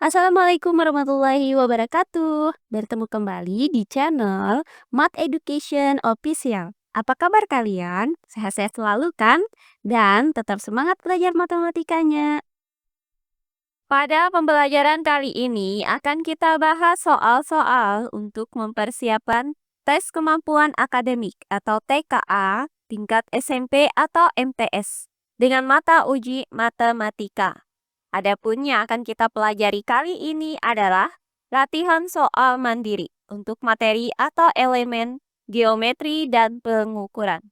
Assalamualaikum warahmatullahi wabarakatuh. Bertemu kembali di channel Math Education Official. Apa kabar kalian? Sehat-sehat selalu kan? Dan tetap semangat belajar matematikanya. Pada pembelajaran kali ini akan kita bahas soal-soal untuk mempersiapkan tes kemampuan akademik atau TKA tingkat SMP atau MTS dengan mata uji matematika. Adapun yang akan kita pelajari kali ini adalah latihan soal mandiri untuk materi atau elemen geometri dan pengukuran.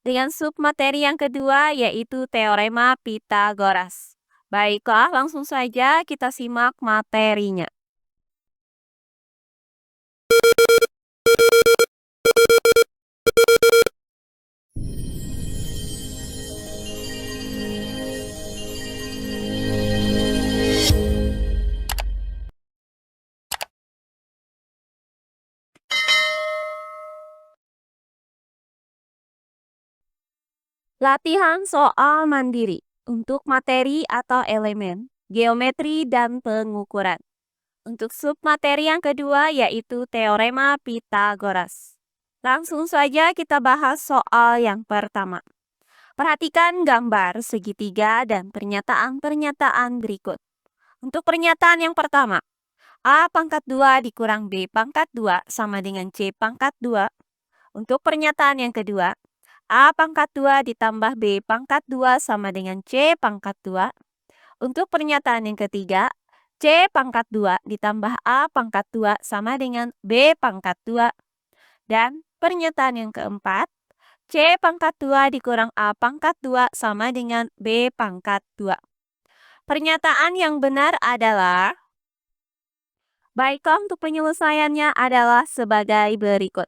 Dengan submateri yang kedua yaitu teorema Pitagoras. Baiklah, langsung saja kita simak materinya. Latihan soal mandiri untuk materi atau elemen, geometri dan pengukuran. Untuk submateri yang kedua yaitu teorema Pitagoras. Langsung saja kita bahas soal yang pertama. Perhatikan gambar segitiga dan pernyataan-pernyataan berikut. Untuk pernyataan yang pertama, A pangkat 2 dikurang B pangkat 2 sama dengan C pangkat 2. Untuk pernyataan yang kedua, A pangkat 2 ditambah B pangkat 2 sama dengan C pangkat 2. Untuk pernyataan yang ketiga, C pangkat 2 ditambah A pangkat 2 sama dengan B pangkat 2. Dan pernyataan yang keempat, C pangkat 2 dikurang A pangkat 2 sama dengan B pangkat 2. Pernyataan yang benar adalah, baiklah untuk penyelesaiannya adalah sebagai berikut.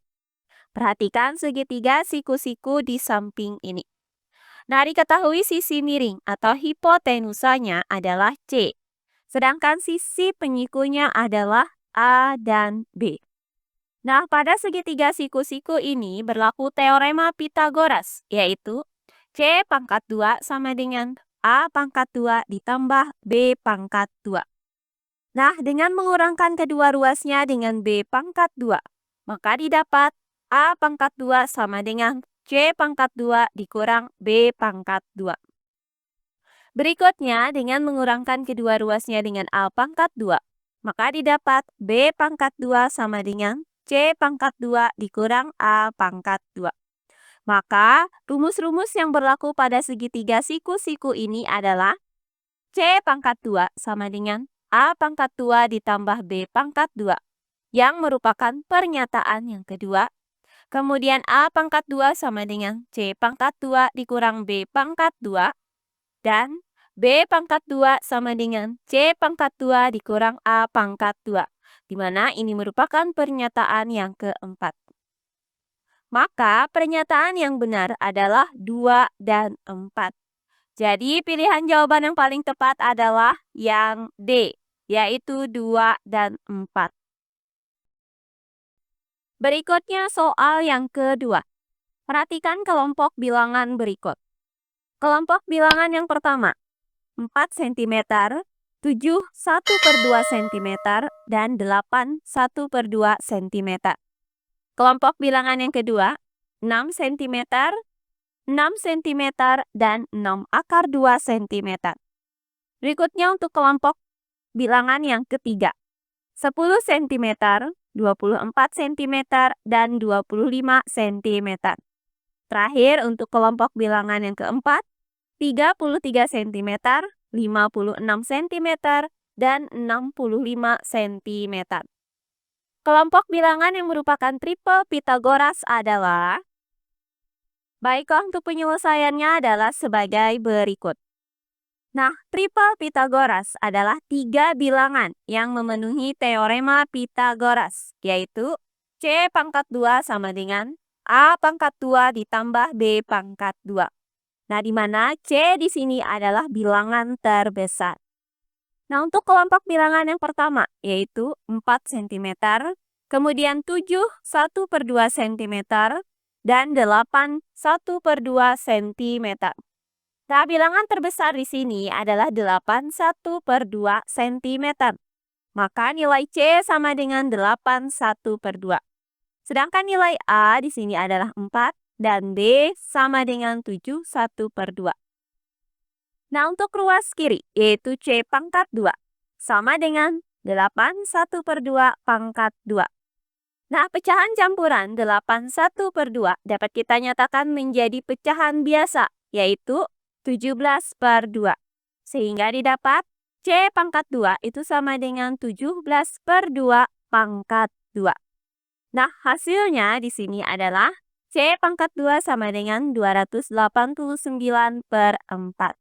Perhatikan segitiga siku-siku di samping ini. Nah, diketahui sisi miring atau hipotenusanya adalah C. Sedangkan sisi penyikunya adalah A dan B. Nah, pada segitiga siku-siku ini berlaku teorema Pitagoras, yaitu C pangkat 2 sama dengan A pangkat 2 ditambah B pangkat 2. Nah, dengan mengurangkan kedua ruasnya dengan B pangkat 2, maka didapat A pangkat 2 sama dengan C pangkat 2 dikurang B pangkat 2. Berikutnya, dengan mengurangkan kedua ruasnya dengan A pangkat 2, maka didapat B pangkat 2 sama dengan C pangkat 2 dikurang A pangkat 2. Maka, rumus-rumus yang berlaku pada segitiga siku-siku ini adalah C pangkat 2 sama dengan A pangkat 2 ditambah B pangkat 2, yang merupakan pernyataan yang kedua. Kemudian A pangkat 2 sama dengan C pangkat 2 dikurang B pangkat 2. Dan B pangkat 2 sama dengan C pangkat 2 dikurang A pangkat 2. Di mana ini merupakan pernyataan yang keempat. Maka pernyataan yang benar adalah 2 dan 4. Jadi pilihan jawaban yang paling tepat adalah yang D, yaitu 2 dan 4. Berikutnya soal yang kedua. Perhatikan kelompok bilangan berikut. Kelompok bilangan yang pertama, 4 cm, 7 1/2 cm, dan 8 1/2 cm. Kelompok bilangan yang kedua, 6 cm, 6 cm, dan 6/2 cm. Berikutnya untuk kelompok bilangan yang ketiga, 10 cm, 24 cm, dan 25 cm. Terakhir untuk kelompok bilangan yang keempat, 33 cm, 56 cm, dan 65 cm. Kelompok bilangan yang merupakan triple Pitagoras adalah, baiklah untuk penyelesaiannya adalah sebagai berikut. Nah, triple Pitagoras adalah 3 bilangan yang memenuhi teorema Pitagoras, yaitu C pangkat 2 sama dengan A pangkat 2 ditambah B pangkat 2. Nah, di mana C di sini adalah bilangan terbesar. Nah, untuk kelompok bilangan yang pertama, yaitu 4 cm, kemudian 7 1/2 cm, dan 8 1/2 cm. Nah, bilangan terbesar di sini adalah 8 1/2 cm. Maka nilai C sama dengan 8/1/2. Sedangkan nilai A di sini adalah 4 dan B sama dengan 7/1/2. Nah, untuk ruas kiri, yaitu C pangkat 2, sama dengan 8/1/2 pangkat 2. Nah, pecahan campuran 8/1/2 dapat kita nyatakan menjadi pecahan biasa, yaitu 17/2. Sehingga didapat C pangkat 2 itu sama dengan 17/2 pangkat 2. Nah, hasilnya di sini adalah C pangkat 2 sama dengan 289/4.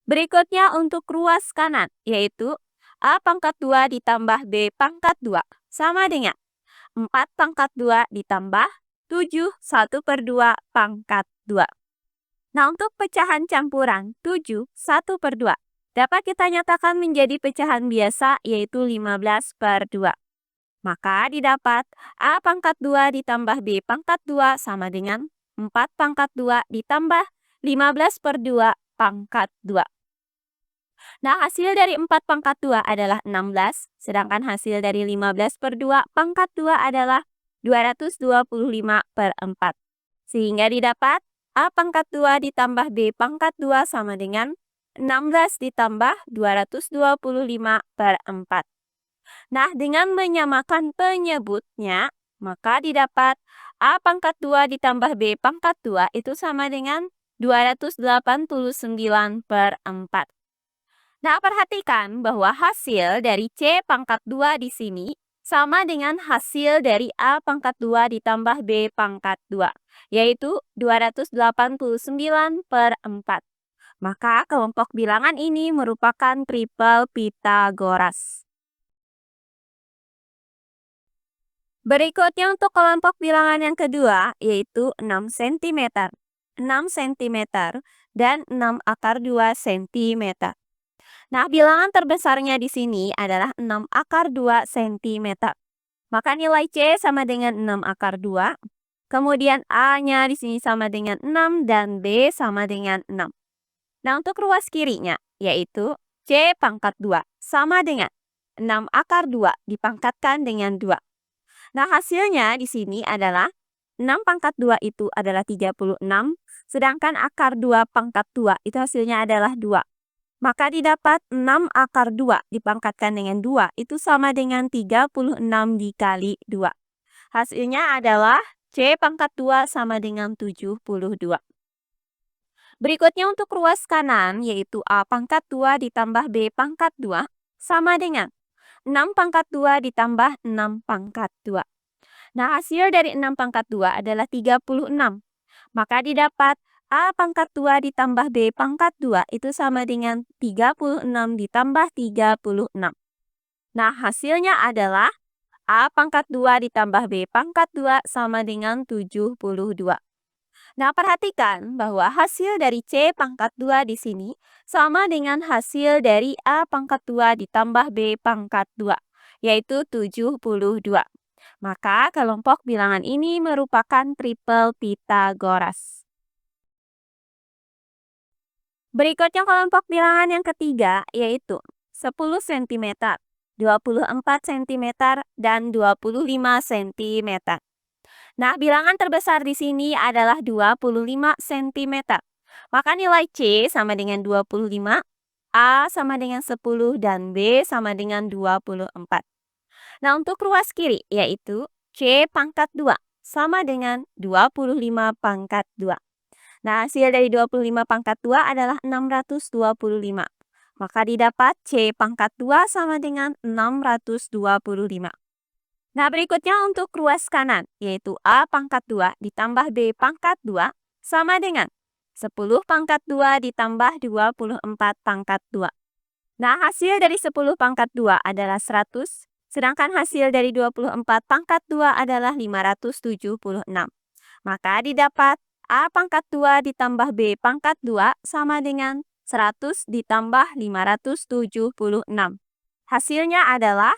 Berikutnya untuk ruas kanan, yaitu A pangkat 2 ditambah B pangkat 2 sama dengan 4 pangkat 2 ditambah 7/1/2 pangkat 2. Nah, untuk pecahan campuran 7/1/2 dapat kita nyatakan menjadi pecahan biasa, yaitu 15/2. Maka didapat A pangkat 2 ditambah B pangkat 2 sama dengan 4 pangkat 2 ditambah 15/2 pangkat 2. Nah, hasil dari 4 pangkat 2 adalah 16, sedangkan hasil dari 15/2 pangkat 2 adalah 225/4. Sehingga didapat A pangkat 2 ditambah B pangkat 2 sama dengan 16 ditambah 225/4. Nah, dengan menyamakan penyebutnya, maka didapat A pangkat 2 ditambah B pangkat 2 itu sama dengan 289/4. Nah, perhatikan bahwa hasil dari C pangkat 2 di sini sama dengan hasil dari A pangkat 2 ditambah B pangkat 2, yaitu 289/4. Maka kelompok bilangan ini merupakan triple Pythagoras. Berikutnya untuk kelompok bilangan yang kedua, yaitu 6 cm. 6 cm dan 6/2 cm. Nah, bilangan terbesarnya di sini adalah 6/2 cm. Maka nilai C sama dengan 6/2. Kemudian A-nya di sini sama dengan 6 dan B sama dengan 6. Nah, untuk ruas kirinya, yaitu C pangkat 2 sama dengan 6/2 dipangkatkan dengan 2. Nah, hasilnya di sini adalah 6 pangkat 2 itu adalah 36, sedangkan akar 2 pangkat 2 itu hasilnya adalah 2. Maka didapat 6/2 dipangkatkan dengan 2 itu sama dengan 36 dikali 2. Hasilnya adalah C pangkat 2 sama dengan 72. Berikutnya untuk ruas kanan, yaitu A pangkat 2 ditambah B pangkat 2 sama dengan 6 pangkat 2 ditambah 6 pangkat 2. Nah, hasil dari 6 pangkat 2 adalah 36. Maka didapat A pangkat 2 ditambah B pangkat 2 itu sama dengan 36 ditambah 36. Nah, hasilnya adalah A pangkat 2 ditambah B pangkat 2 sama dengan 72. Nah, perhatikan bahwa hasil dari C pangkat 2 di sini sama dengan hasil dari A pangkat 2 ditambah B pangkat 2, yaitu 72. Maka kelompok bilangan ini merupakan triple Pythagoras. Berikutnya kelompok bilangan yang ketiga, yaitu 10 cm, 24 cm, dan 25 cm. Nah, bilangan terbesar di sini adalah 25 cm. Maka nilai C sama dengan 25, A sama dengan 10, dan B sama dengan 24. Nah, untuk ruas kiri, yaitu C pangkat 2 sama dengan 25 pangkat 2. Nah, hasil dari 25 pangkat 2 adalah 625. Maka didapat C pangkat 2 sama dengan 625. Nah, berikutnya untuk ruas kanan, yaitu A pangkat 2 ditambah B pangkat 2 sama dengan 10 pangkat 2 ditambah 24 pangkat 2. Nah, hasil dari 10 pangkat 2 adalah 100, sedangkan hasil dari 24 pangkat 2 adalah 576. Maka didapat A pangkat 2 ditambah B pangkat 2 sama dengan 100 ditambah 576. Hasilnya adalah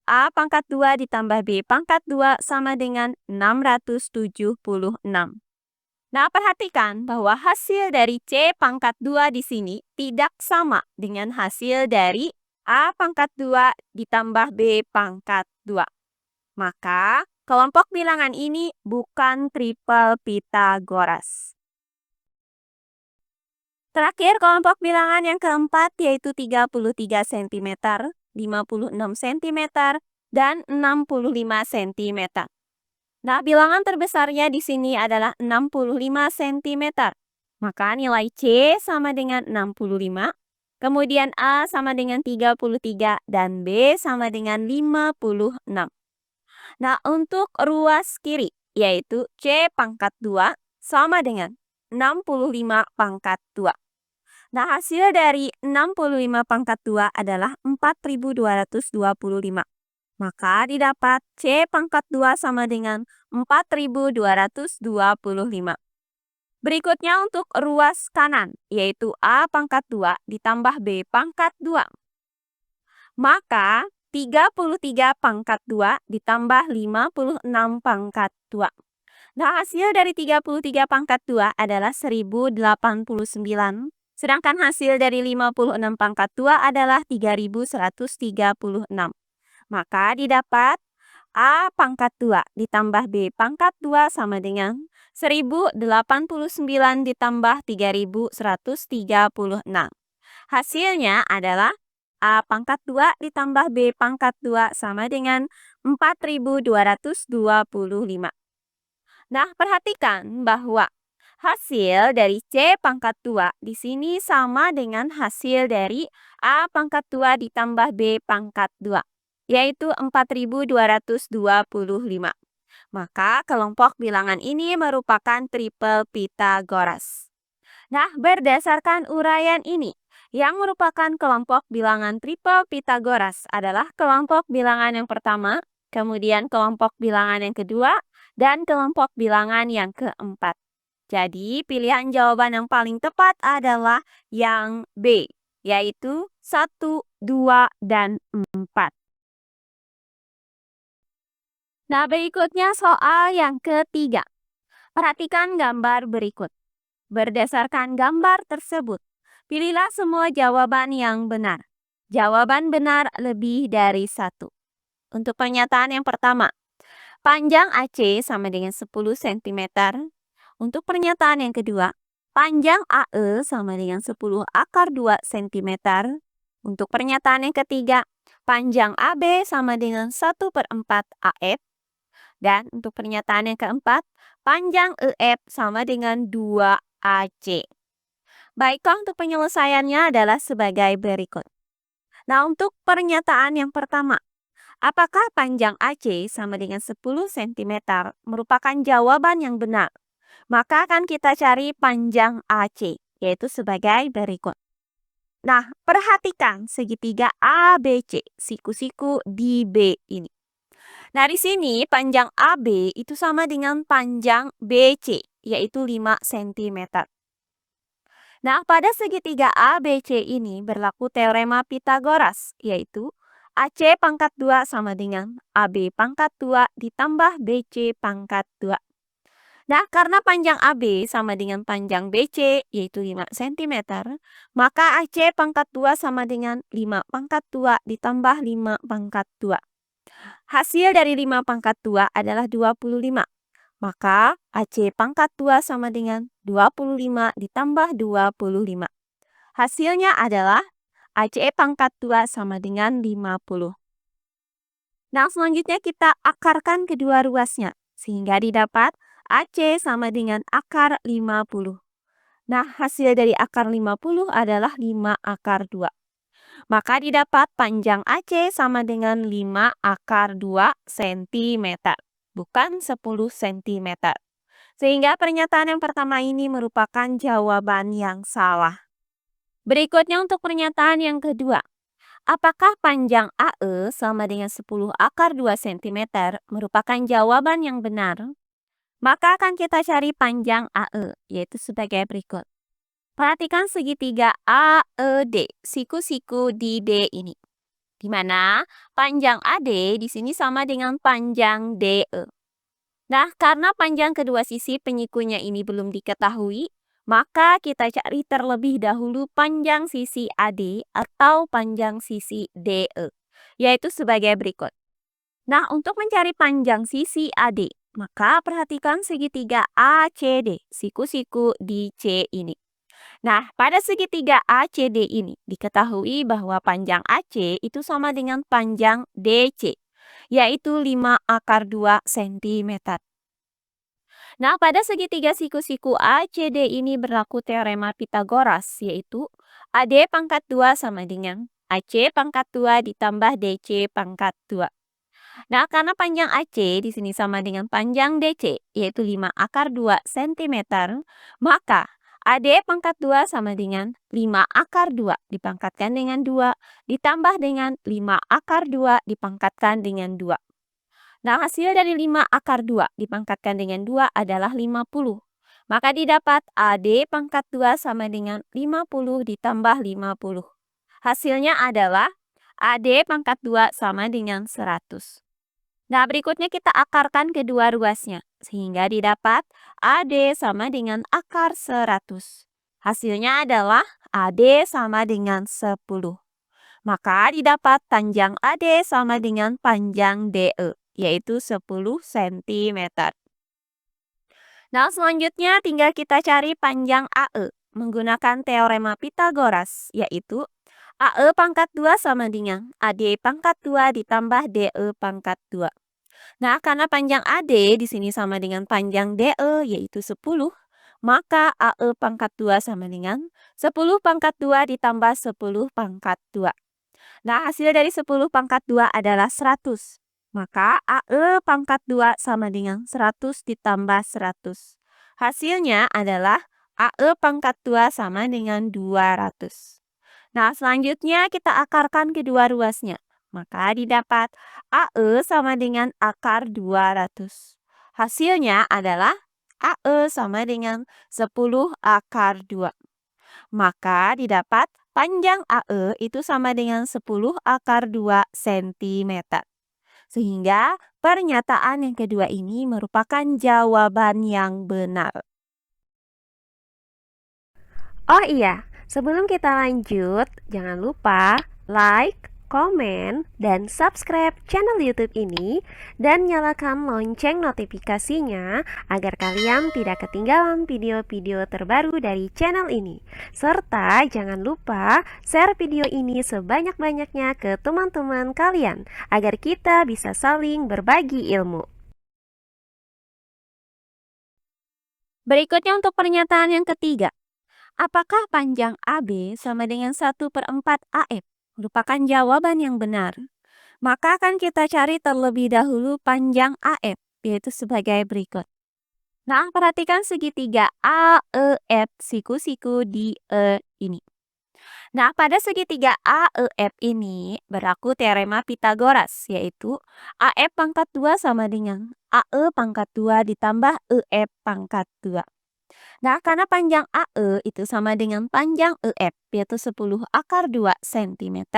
A pangkat 2 ditambah B pangkat 2 sama dengan 676. Nah, perhatikan bahwa hasil dari C pangkat 2 di sini tidak sama dengan hasil dari A pangkat 2 ditambah B pangkat 2. Maka kelompok bilangan ini bukan triple Pitagoras. Terakhir, kelompok bilangan yang keempat yaitu 33 cm, 56 cm, dan 65 cm. Nah, bilangan terbesarnya di sini adalah 65 cm. Maka nilai C sama dengan 65, kemudian A sama dengan 33, dan B sama dengan 56. Nah, untuk ruas kiri, yaitu C pangkat 2 sama dengan 65 pangkat 2. Nah, hasil dari 65 pangkat 2 adalah 4.225. Maka didapat C pangkat 2 sama dengan 4.225. Berikutnya untuk ruas kanan, yaitu A pangkat 2 ditambah B pangkat 2. Maka 33 pangkat 2 ditambah 56 pangkat 2. Nah, hasil dari 33 pangkat 2 adalah 1089. Sedangkan hasil dari 56 pangkat 2 adalah 3136. Maka didapat A pangkat 2 ditambah B pangkat 2 sama dengan 1089 ditambah 3136. Hasilnya adalah A pangkat 2 ditambah B pangkat 2 sama dengan 4225. Nah, perhatikan bahwa hasil dari C pangkat 2 di sini sama dengan hasil dari A pangkat 2 ditambah B pangkat 2, yaitu 4225. Maka kelompok bilangan ini merupakan triple Pitagoras. Nah, berdasarkan uraian ini, yang merupakan kelompok bilangan triple Pitagoras adalah kelompok bilangan yang pertama, kemudian kelompok bilangan yang kedua, dan kelompok bilangan yang keempat. Jadi, pilihan jawaban yang paling tepat adalah yang B, yaitu 1, 2, dan 4. Nah, berikutnya soal yang ketiga. Perhatikan gambar berikut. Berdasarkan gambar tersebut, pilihlah semua jawaban yang benar. Jawaban benar lebih dari 1. Untuk pernyataan yang pertama, panjang AC sama dengan 10 cm. Untuk pernyataan yang kedua, panjang AE sama dengan 10 akar 2 cm. Untuk pernyataan yang ketiga, panjang AB sama dengan 1/4 AF. Dan untuk pernyataan yang keempat, panjang EF sama dengan 2 AC. Baiklah, untuk penyelesaiannya adalah sebagai berikut. Nah, untuk pernyataan yang pertama, apakah panjang AC sama dengan 10 cm merupakan jawaban yang benar? Maka akan kita cari panjang AC, yaitu sebagai berikut. Nah, perhatikan segitiga ABC, siku-siku di B ini. Nah, di sini panjang AB itu sama dengan panjang BC, yaitu 5 cm. Nah, pada segitiga ABC ini berlaku teorema Pitagoras, yaitu AC pangkat 2 sama dengan AB pangkat 2 ditambah BC pangkat 2. Nah, karena panjang AB sama dengan panjang BC, yaitu 5 cm, maka AC pangkat 2 sama dengan 5 pangkat 2 ditambah 5 pangkat 2. Hasil dari 5 pangkat 2 adalah 25. Maka AC pangkat 2 sama dengan 25 ditambah 25. Hasilnya adalah AC pangkat 2 sama dengan 50. Nah, selanjutnya kita akarkan kedua ruasnya, sehingga didapat AC sama dengan akar 50. Nah, hasil dari akar 50 adalah 5 akar 2. Maka didapat panjang AC sama dengan 5 akar 2 cm, bukan 10 cm. Sehingga pernyataan yang pertama ini merupakan jawaban yang salah. Berikutnya untuk pernyataan yang kedua. Apakah panjang AE sama dengan 10 akar 2 cm merupakan jawaban yang benar? Maka akan kita cari panjang AE, yaitu sebagai berikut. Perhatikan segitiga AED, siku-siku di D ini. Di mana panjang AD di sini sama dengan panjang DE. Nah, karena panjang kedua sisi penyikunya ini belum diketahui, Maka kita cari terlebih dahulu panjang sisi AD atau panjang sisi DE, yaitu sebagai berikut. Nah, untuk mencari panjang sisi AD, maka perhatikan segitiga ACD, siku-siku di C ini. Nah, pada segitiga ACD ini diketahui bahwa panjang AC itu sama dengan panjang DC, yaitu 5 akar 2 cm. Nah, pada segitiga siku-siku ACD ini berlaku teorema Pitagoras, yaitu AD pangkat 2 sama dengan AC pangkat 2 ditambah DC pangkat 2. Nah, karena panjang AC di sini sama dengan panjang DC, yaitu 5 akar 2 cm, maka AD pangkat 2 sama dengan 5 akar 2 dipangkatkan dengan 2, ditambah dengan 5 akar 2 dipangkatkan dengan 2. Nah, hasil dari 5 akar 2 dipangkatkan dengan 2 adalah 50. Maka didapat AD pangkat 2 sama dengan 50 ditambah 50. Hasilnya adalah AD pangkat 2 sama dengan 100. Nah, berikutnya kita akarkan kedua ruasnya, sehingga didapat AD sama dengan akar 100. Hasilnya adalah AD sama dengan 10. Maka didapat panjang AD sama dengan panjang DE, yaitu 10 cm. Nah, selanjutnya tinggal kita cari panjang AE menggunakan teorema Pitagoras, yaitu AE pangkat 2 sama dengan AD pangkat 2 ditambah DE pangkat 2. Nah, karena panjang AD di sini sama dengan panjang DE, yaitu 10, maka AE pangkat 2 sama dengan 10 pangkat 2 ditambah 10 pangkat 2. Nah, hasil dari 10 pangkat 2 adalah 100. Maka AE pangkat 2 sama dengan 100 ditambah 100. Hasilnya adalah AE pangkat 2 sama dengan 200. Nah, selanjutnya kita akarkan kedua ruasnya. Maka didapat AE sama dengan akar 200. Hasilnya adalah AE sama dengan 10 akar 2. Maka didapat panjang AE itu sama dengan 10 akar 2 cm. Sehingga pernyataan yang kedua ini merupakan jawaban yang benar. Oh iya, sebelum kita lanjut, jangan lupa like, komen, dan subscribe channel YouTube ini dan nyalakan lonceng notifikasinya agar kalian tidak ketinggalan video-video terbaru dari channel ini. Serta jangan lupa share video ini sebanyak-banyaknya ke teman-teman kalian agar kita bisa saling berbagi ilmu. Berikutnya untuk pernyataan yang ketiga. Apakah panjang AB sama dengan 1/4 AF? Merupakan jawaban yang benar. Maka akan kita cari terlebih dahulu panjang AF, yaitu sebagai berikut. Nah, perhatikan segitiga AEF siku-siku di E ini. Nah, pada segitiga AEF ini berlaku teorema Pitagoras, yaitu AF pangkat 2 sama dengan AE pangkat 2 ditambah EF pangkat 2. Nah, karena panjang AE itu sama dengan panjang EF, yaitu 10 akar 2 cm,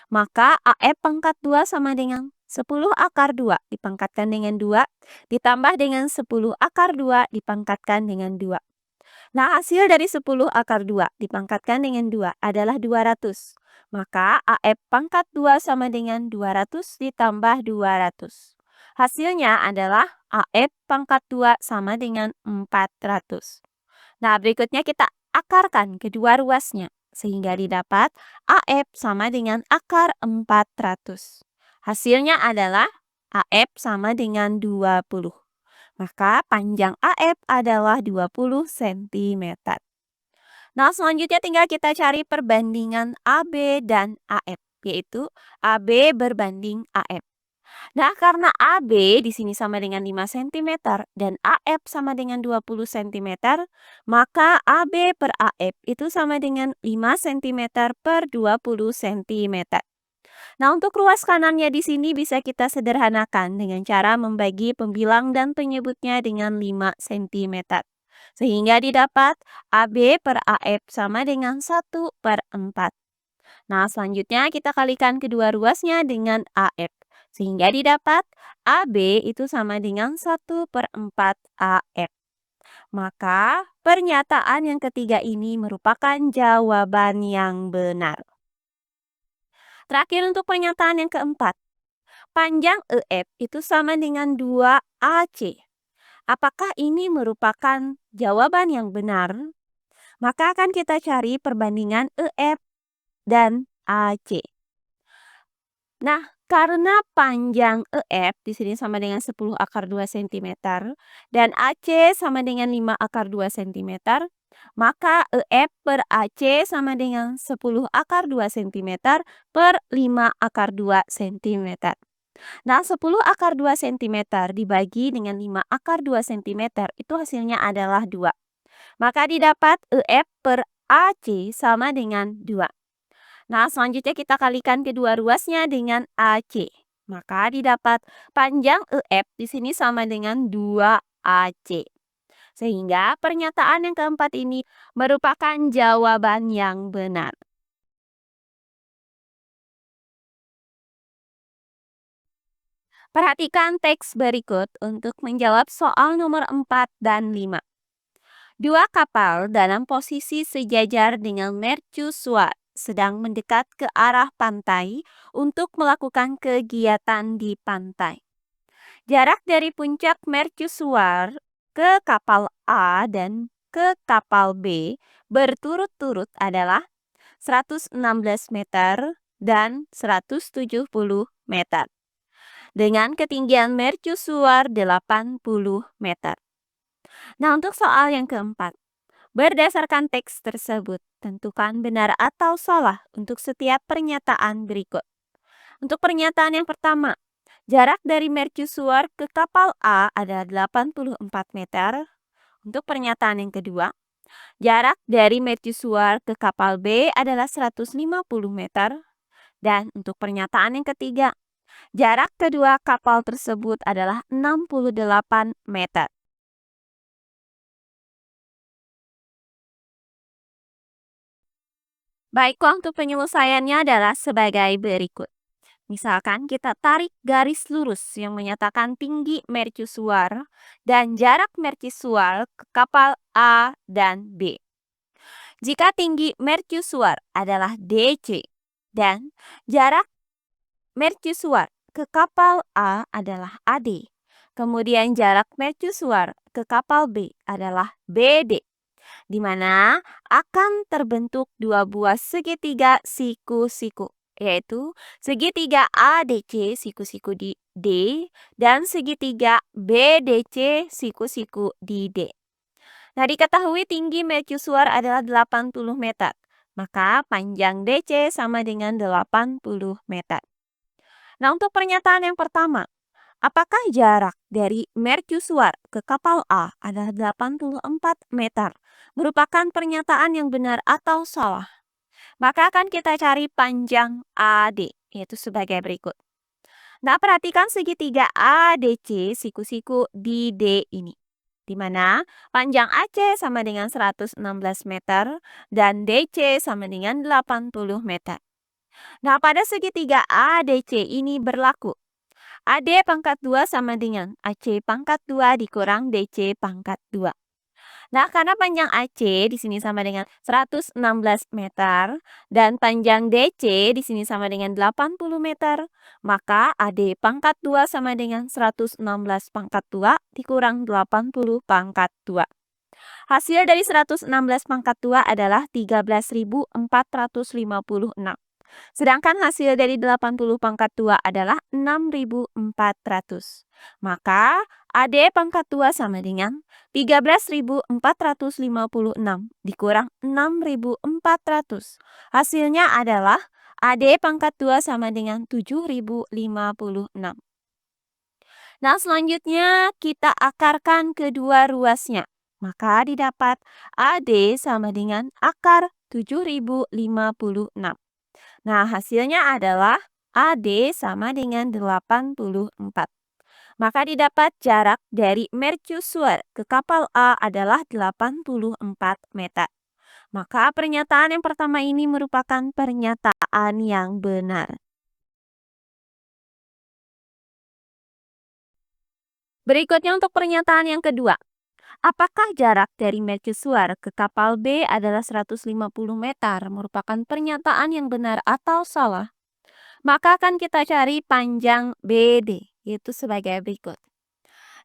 maka AF pangkat 2 sama dengan 10 akar 2 dipangkatkan dengan 2, ditambah dengan 10 akar 2 dipangkatkan dengan 2. Nah, hasil dari 10 akar 2 dipangkatkan dengan 2 adalah 200. Maka AF pangkat 2 sama dengan 200 ditambah 200. Hasilnya adalah AF pangkat 2 sama dengan 400. Nah, berikutnya kita akarkan kedua ruasnya, sehingga didapat AF sama dengan akar 400. Hasilnya adalah AF sama dengan 20. Maka panjang AF adalah 20 cm. Nah, selanjutnya tinggal kita cari perbandingan AB dan AF, yaitu AB berbanding AF. Nah, karena AB di sini sama dengan 5 cm dan AF sama dengan 20 cm, maka AB per AF itu sama dengan 5 cm per 20 cm. Nah, untuk ruas kanannya di sini bisa kita sederhanakan dengan cara membagi pembilang dan penyebutnya dengan 5 cm. Sehingga didapat AB per AF sama dengan 1/4. Nah, selanjutnya kita kalikan kedua ruasnya dengan AF. Sehingga didapat AB itu sama dengan 1/4 AF. Maka pernyataan yang ketiga ini merupakan jawaban yang benar. Terakhir untuk pernyataan yang keempat. Panjang EF itu sama dengan 2AC. Apakah ini merupakan jawaban yang benar? Maka akan kita cari perbandingan EF dan AC. Nah, karena panjang EF di sini sama dengan 10 akar 2 cm dan AC sama dengan 5 akar 2 cm, maka EF per AC sama dengan 10 akar 2 cm per 5 akar 2 cm. Nah, 10 akar 2 cm dibagi dengan 5 akar 2 cm itu hasilnya adalah 2. Maka didapat EF per AC sama dengan 2. Nah, selanjutnya kita kalikan kedua ruasnya dengan AC. Maka didapat panjang EF di sini sama dengan 2AC. Sehingga pernyataan yang keempat ini merupakan jawaban yang benar. Perhatikan teks berikut untuk menjawab soal nomor 4 dan 5. Dua kapal dalam posisi sejajar dengan mercusuar sedang mendekat ke arah pantai untuk melakukan kegiatan di pantai. Jarak dari puncak mercusuar ke kapal A dan ke kapal B berturut-turut adalah 116 meter dan 170 meter. Dengan ketinggian mercusuar 80 meter. Nah, untuk soal yang keempat. Berdasarkan teks tersebut, tentukan benar atau salah untuk setiap pernyataan berikut. Untuk pernyataan yang pertama, jarak dari mercusuar ke kapal A adalah 84 meter. Untuk pernyataan yang kedua, jarak dari mercusuar ke kapal B adalah 150 meter. Dan untuk pernyataan yang ketiga, jarak kedua kapal tersebut adalah 68 meter. Baiklah, untuk penyelesaiannya adalah sebagai berikut. Misalkan kita tarik garis lurus yang menyatakan tinggi mercusuar dan jarak mercusuar ke kapal A dan B. Jika tinggi mercusuar adalah DC dan jarak mercusuar ke kapal A adalah AD, kemudian jarak mercusuar ke kapal B adalah BD, di mana akan terbentuk dua buah segitiga siku-siku, yaitu segitiga ADC siku-siku di D dan segitiga BDC siku-siku di D. Nah, diketahui tinggi mercusuar adalah 80 meter, maka panjang DC sama dengan 80 meter. Nah, untuk pernyataan yang pertama, apakah jarak dari mercusuar ke kapal A adalah 84 meter? Merupakan pernyataan yang benar atau salah? Maka akan kita cari panjang AD, yaitu sebagai berikut. Nah, perhatikan segitiga ADC siku-siku di D ini. Di mana panjang AC sama dengan 116 meter dan DC sama dengan 80 meter. Nah, pada segitiga ADC ini berlaku AD pangkat 2 sama dengan AC pangkat 2 dikurang DC pangkat 2. Nah, karena panjang AC di sini sama dengan 116 meter dan panjang DC di sini sama dengan 80 meter, maka AD pangkat 2 sama dengan 116 pangkat 2 dikurang 80 pangkat 2. Hasil dari 116 pangkat 2 adalah 13.456. Sedangkan hasil dari 80 pangkat 2 adalah 6.400. Maka AD pangkat 2 sama dengan 13.456 dikurang 6.400. Hasilnya adalah AD pangkat 2 sama dengan 7.056. Nah, selanjutnya kita akarkan kedua ruasnya. Maka didapat AD sama dengan akar 7.056. Nah, hasilnya adalah AD sama dengan 84. Maka didapat jarak dari mercusuar ke kapal A adalah 84 meter. Maka pernyataan yang pertama ini merupakan pernyataan yang benar. Berikutnya untuk pernyataan yang kedua. Apakah jarak dari mercusuar ke kapal B adalah 150 meter merupakan pernyataan yang benar atau salah? Maka akan kita cari panjang BD, yaitu sebagai berikut.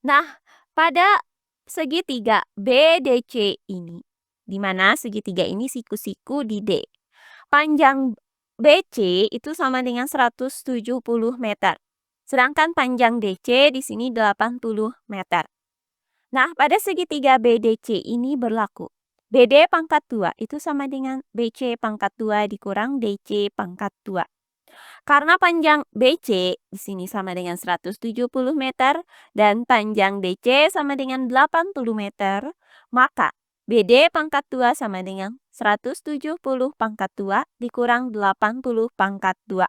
Nah, pada segitiga BDC ini, di mana segitiga ini siku-siku di D. Panjang BC itu sama dengan 170 meter. Sedangkan panjang DC di sini 80 meter. Nah, pada segitiga BDC ini berlaku. BD pangkat 2 itu sama dengan BC pangkat 2 dikurang DC pangkat 2. Karena panjang BC di sini sama dengan 170 meter dan panjang DC sama dengan 80 meter, maka BD pangkat 2 sama dengan 170 pangkat 2 dikurang 80 pangkat 2.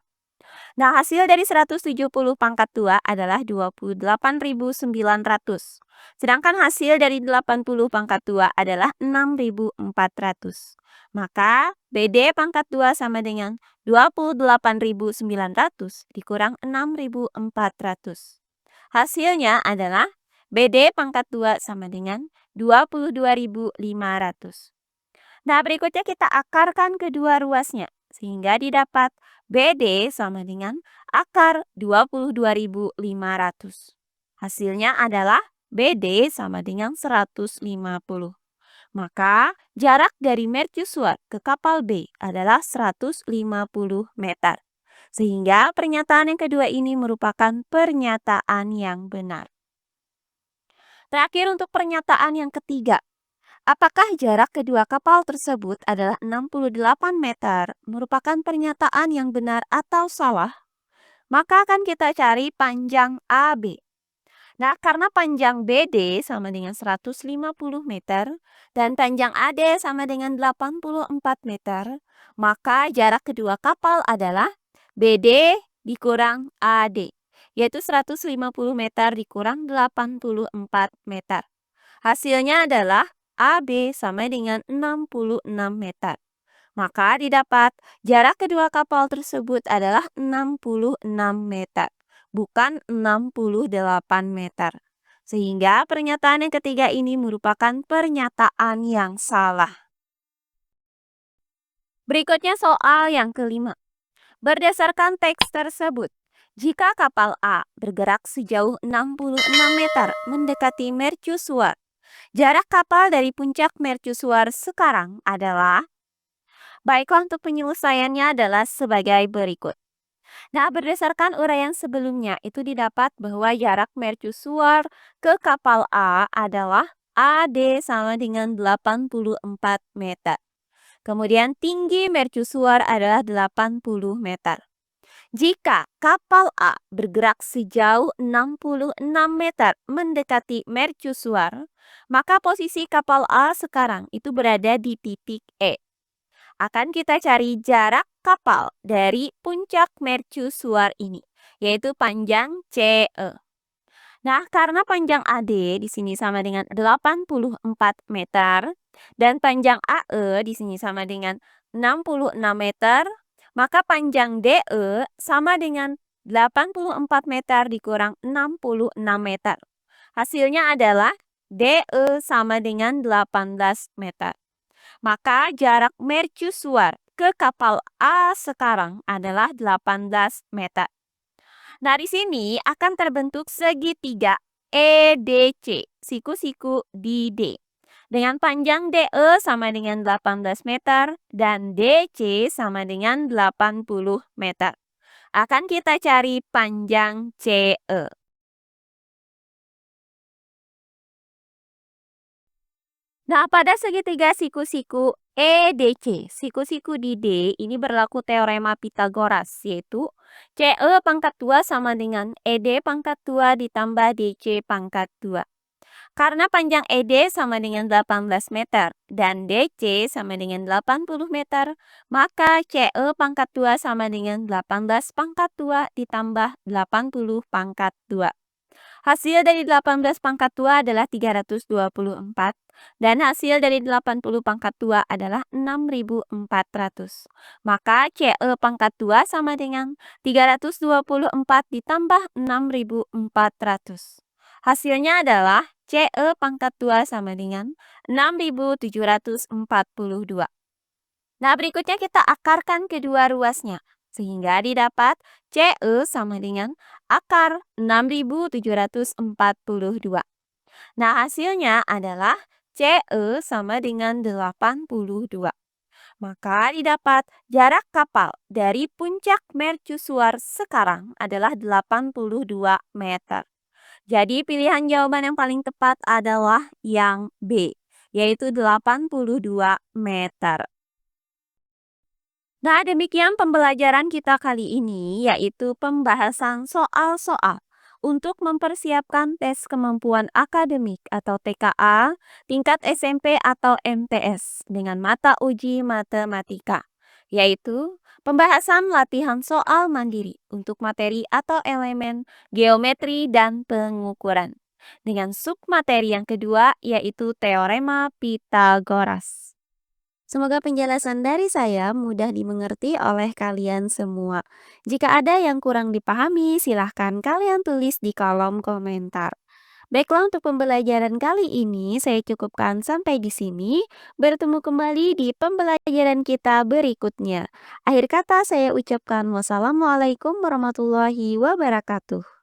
Nah, hasil dari 170 pangkat 2 adalah 28.900. Sedangkan hasil dari 80 pangkat 2 adalah 6.400. Maka BD pangkat 2 sama dengan 28.900 dikurang 6.400. Hasilnya adalah BD pangkat 2 sama dengan 22.500. Nah, berikutnya kita akarkan kedua ruasnya, sehingga didapat BD sama dengan akar 22.500. Hasilnya adalah BD sama dengan 150. Maka jarak dari mercusuar ke kapal B adalah 150 meter. Sehingga pernyataan yang kedua ini merupakan pernyataan yang benar. Terakhir untuk pernyataan yang ketiga. Apakah jarak kedua kapal tersebut adalah 68 meter merupakan pernyataan yang benar atau salah? Maka akan kita cari panjang AB. Nah, karena panjang BD sama dengan 150 meter dan panjang AD sama dengan 84 meter, maka jarak kedua kapal adalah BD dikurang AD, yaitu 150 meter dikurang 84 meter. Hasilnya adalah AB sama dengan 66 meter. Maka didapat jarak kedua kapal tersebut adalah 66 meter, bukan 68 meter. Sehingga pernyataan yang ketiga ini merupakan pernyataan yang salah. Berikutnya soal yang kelima. Berdasarkan teks tersebut, jika kapal A bergerak sejauh 66 meter mendekati mercusuar, jarak kapal dari puncak mercusuar sekarang adalah, baiklah untuk penyelesaiannya adalah sebagai berikut. Nah, berdasarkan uraian sebelumnya itu didapat bahwa jarak mercusuar ke kapal A adalah AD sama dengan 84 meter. Kemudian tinggi mercusuar adalah 80 meter. Jika kapal A bergerak sejauh 66 meter mendekati mercusuar, maka posisi kapal A sekarang itu berada di titik E. Akan kita cari jarak kapal dari puncak mercusuar ini, yaitu panjang CE. Nah, karena panjang AD di sini sama dengan 84 meter dan panjang AE di sini sama dengan 66 meter, maka panjang DE sama dengan 84 meter dikurang 66 meter. Hasilnya adalah DE sama dengan 18 meter. Maka jarak mercusuar ke kapal A sekarang adalah 18 meter. Nah, di sini akan terbentuk segitiga EDC, siku-siku di D. Dengan panjang DE sama dengan 18 meter dan DC sama dengan 80 meter. Akan kita cari panjang CE. Nah, pada segitiga siku-siku EDC, siku-siku di D ini berlaku teorema Pitagoras, yaitu CE pangkat 2 sama dengan ED pangkat 2 ditambah DC pangkat 2. Karena panjang ED sama dengan 18 meter dan DC sama dengan 80 meter, maka CE pangkat 2 sama dengan 18 pangkat 2 ditambah 80 pangkat 2. Hasil dari 18 pangkat 2 adalah 324 dan hasil dari 80 pangkat 2 adalah 6.400. Maka CE pangkat 2 sama dengan 324 ditambah 6.400. Hasilnya adalah CE pangkat 2 sama dengan 6.742. Nah, berikutnya kita akarkan kedua ruasnya, sehingga didapat CE sama dengan akar 6.742. Nah, hasilnya adalah CE sama dengan 82. Maka didapat jarak kapal dari puncak mercusuar sekarang adalah 82 meter. Jadi pilihan jawaban yang paling tepat adalah yang B, yaitu 82 meter. Nah, demikian pembelajaran kita kali ini, yaitu pembahasan soal-soal untuk mempersiapkan tes kemampuan akademik atau TKA tingkat SMP atau MTS dengan mata uji matematika, yaitu pembahasan latihan soal mandiri untuk materi atau elemen geometri dan pengukuran. Dengan submateri yang kedua, yaitu teorema Pitagoras. Semoga penjelasan dari saya mudah dimengerti oleh kalian semua. Jika ada yang kurang dipahami, silahkan kalian tulis di kolom komentar. Baiklah, untuk pembelajaran kali ini saya cukupkan sampai di sini. Bertemu kembali di pembelajaran kita berikutnya. Akhir kata saya ucapkan wassalamualaikum warahmatullahi wabarakatuh.